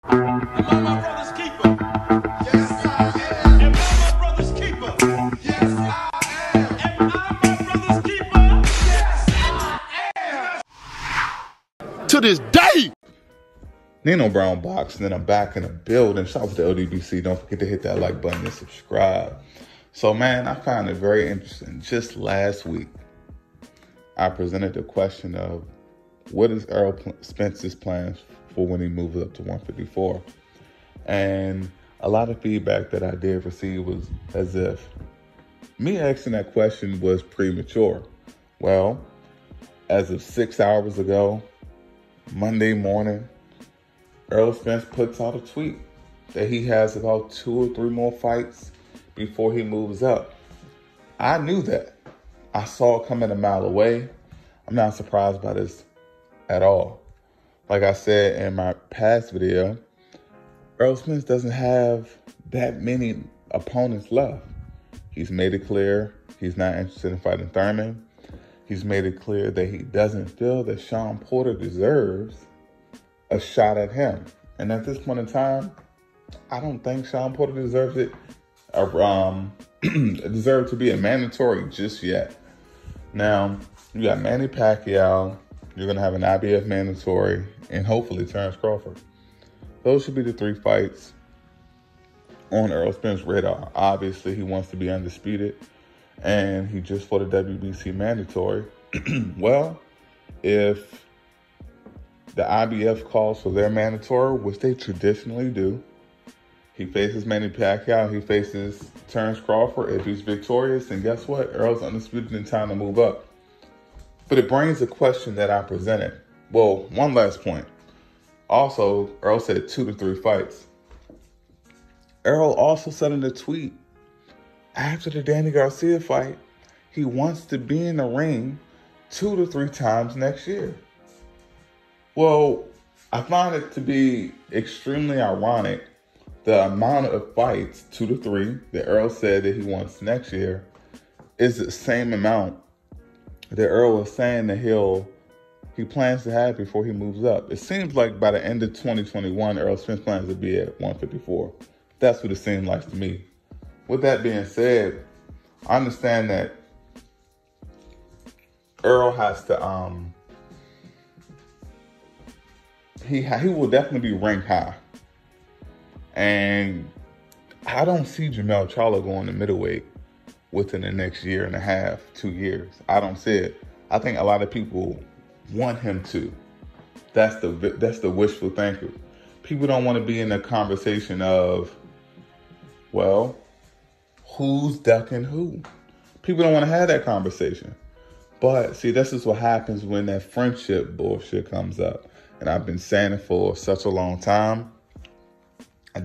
Am I my brother's keeper? Yes, I am. Am I my brother's keeper? Yes, I am. Am I my brother's keeper? Yes, I am. To this day. Nino Brown Box, and then I'm back in the building. Shout out to LDBC. Don't forget to hit that like button and subscribe. So, man, I found it very interesting. Just last week, I presented the question of what is Errol Spence's plans for when he moves up to 154? And a lot of feedback that I did receive was as if me asking that question was premature. Well, as of 6 hours ago, Monday morning, Errol Spence puts out a tweet that he has about 2 or 3 more fights before he moves up. I knew that. I saw it coming a mile away. I'm not surprised by this at all. Like I said in my past video, Errol Spence doesn't have that many opponents left. He's made it clear he's not interested in fighting Thurman. He's made it clear that he doesn't feel that Shawn Porter deserves a shot at him. And at this point in time, I don't think Shawn Porter deserves it. Deserves to be a mandatory just yet. Now, you got Manny Pacquiao. You're going to have an IBF mandatory, and hopefully Terrence Crawford. Those should be the 3 fights on Errol Spence's radar. Obviously, he wants to be undisputed, and he just fought a WBC mandatory. Well, if the IBF calls for their mandatory, which they traditionally do, he faces Manny Pacquiao, he faces Terrence Crawford. If he's victorious, then guess what? Errol's undisputed in time to move up. But it brings a question that I presented. Well, one last point. Also, Errol said 2 to 3 fights. Errol also said in a tweet, after the Danny Garcia fight, he wants to be in the ring 2 to 3 times next year. Well, I find it to be extremely ironic the amount of fights, 2 to 3, that Errol said that he wants next year is the same amount that Errol was saying that he plans to have before he moves up. It seems like by the end of 2021, Errol Spence plans to be at 154. That's what it seems like to me. With that being said, I understand that Errol has to, he will definitely be ranked high. And I don't see Jermell Charlo going to middleweight within the next year and a half, 2 years. I don't see it. I think a lot of people want him to. That's the wishful thinking. People don't want to be in the conversation of, well, who's ducking who? People don't want to have that conversation. But see, this is what happens when that friendship bullshit comes up. And I've been saying it for such a long time. I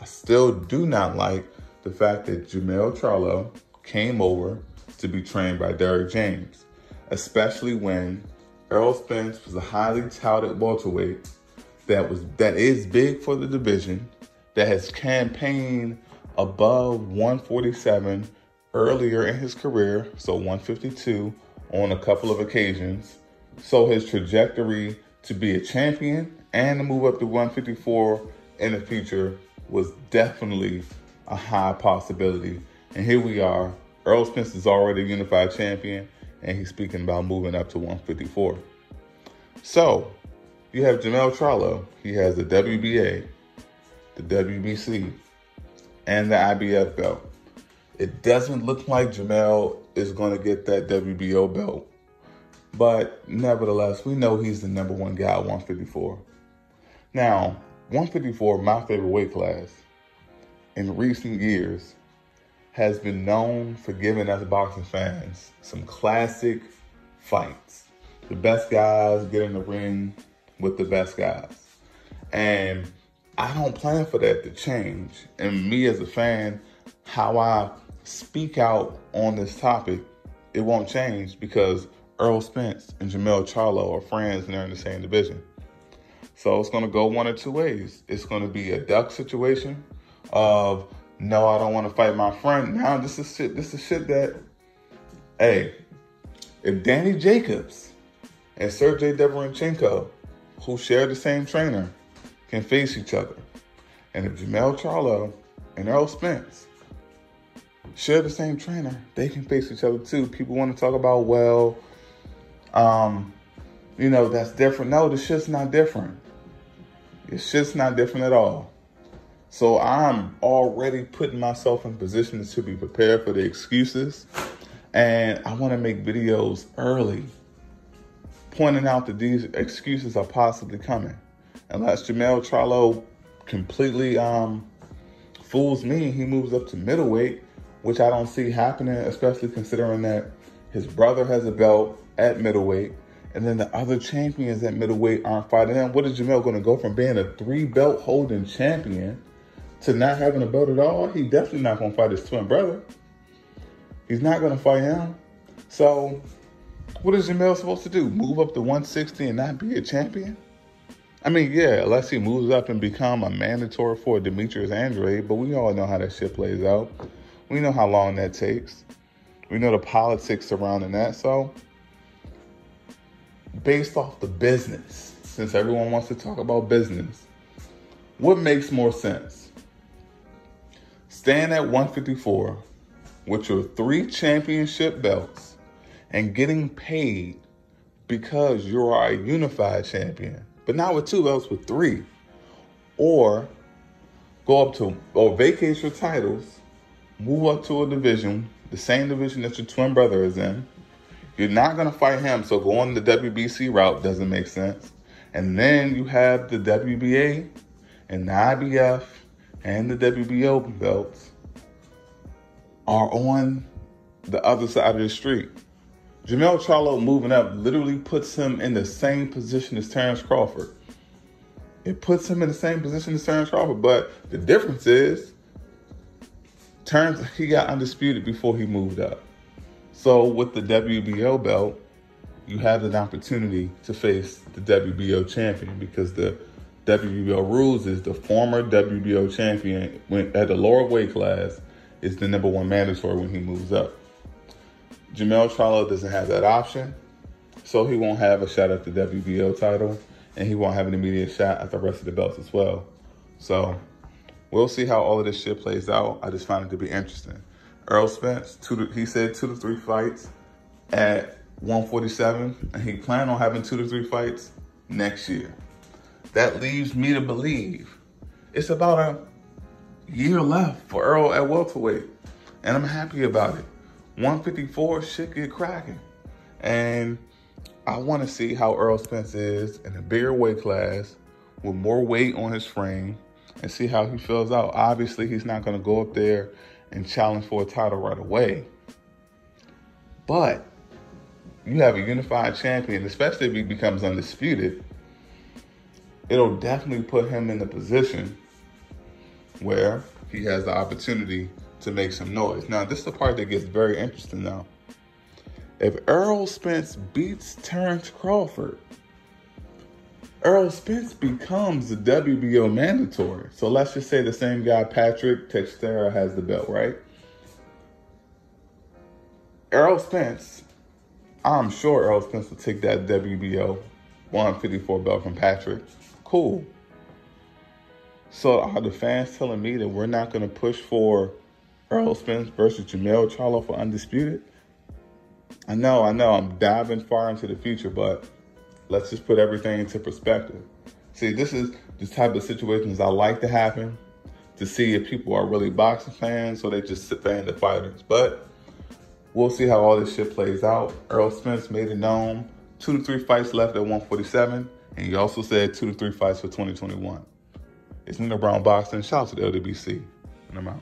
still do not like the fact that Jermell Charlo came over to be trained by Derrick James, especially when Errol Spence was a highly touted welterweight that is big for the division, that has campaigned above 147 earlier in his career, so 152 on a couple of occasions. So his trajectory to be a champion and to move up to 154 in the future was definitely a high possibility. And here we are. Errol Spence is already a unified champion, and he's speaking about moving up to 154. So you have Jermell Charlo. He has the WBA, the WBC, and the IBF belt. It doesn't look like Jermell is going to get that WBO belt. But nevertheless, we know he's the number 1 guy at 154. Now, 154, my favorite weight class, in recent years, has been known for giving us boxing fans some classic fights. The best guys get in the ring with the best guys. And I don't plan for that to change. And me as a fan, how I speak out on this topic, it won't change because Errol Spence and Jermell Charlo are friends and they're in the same division. So it's going to go one of 2 ways. It's going to be a duck situation of, no, I don't want to fight my friend. Now this is shit that, hey, if Danny Jacobs and Sergey Deverenchenko, who share the same trainer, can face each other. And if Jermell Charlo and Errol Spence share the same trainer, they can face each other too. People want to talk about, well, that's different. No, the shit's not different. It's just not different at all. So I'm already putting myself in positions to be prepared for the excuses. And I want to make videos early, pointing out that these excuses are possibly coming. Unless Jermell Charlo completely fools me, he moves up to middleweight, which I don't see happening, especially considering that his brother has a belt at middleweight, and then the other champions at middleweight aren't fighting him. What is Jermell going to go from being a 3-belt holding champion to not having a belt at all? He definitely not going to fight his twin brother. He's not going to fight him. So what is Jermell supposed to do? Move up to 160 and not be a champion? I mean, yeah, unless he moves up and become a mandatory for Demetrius Andrade, but we all know how that shit plays out. We know how long that takes. We know the politics surrounding that. So based off the business, since everyone wants to talk about business, what makes more sense? Staying at 154 with your 3 championship belts and getting paid because you are a unified champion, but not with 2 belts, with 3. Or go up to, or vacate your titles, move up to a division, the same division that your twin brother is in. You're not going to fight him, so going the WBC route doesn't make sense. And then you have the WBA and the IBF and the WBO belts are on the other side of the street. Jermell Charlo moving up literally puts him in the same position as Terrence Crawford. It puts him in the same position as Terrence Crawford, but the difference is Terrence, he got undisputed before he moved up. So with the WBO belt, you have an opportunity to face the WBO champion, because the WBO rules is the former WBO champion at the lower weight class is the #1 mandatory when he moves up. Jermell Charlo doesn't have that option, so he won't have a shot at the WBO title, and he won't have an immediate shot at the rest of the belts as well. So we'll see how all of this shit plays out. I just found it to be interesting. Errol Spence, he said 2 to 3 fights at 147, and he planned on having 2 to 3 fights next year. That leaves me to believe it's about a year left for Errol at welterweight, and I'm happy about it. 154 should get cracking, and I want to see how Errol Spence is in a bigger weight class with more weight on his frame and see how he feels out. Obviously, he's not going to go up there and challenge for a title right away. But you have a unified champion, especially if he becomes undisputed, it'll definitely put him in the position where he has the opportunity to make some noise. Now, this is the part that gets very interesting now. If Errol Spence beats Terrence Crawford, Errol Spence becomes the WBO mandatory. So let's just say the same guy, Patrick Teixeira, has the belt, right? Errol Spence, I'm sure Errol Spence will take that WBO 154 belt from Patrick. Cool. So are the fans telling me that we're not going to push for Errol Spence versus Jermell Charlo for undisputed? I know, I'm diving far into the future, but let's just put everything into perspective. See, this is the type of situations I like to happen to see if people are really boxing fans or they just fan the fighters. But we'll see how all this shit plays out. Errol Spence made it known 2 to 3 fights left at 147, and he also said 2 to 3 fights for 2021. It's Nino Brown Boxing. Shout out to the LWBC, and I'm out.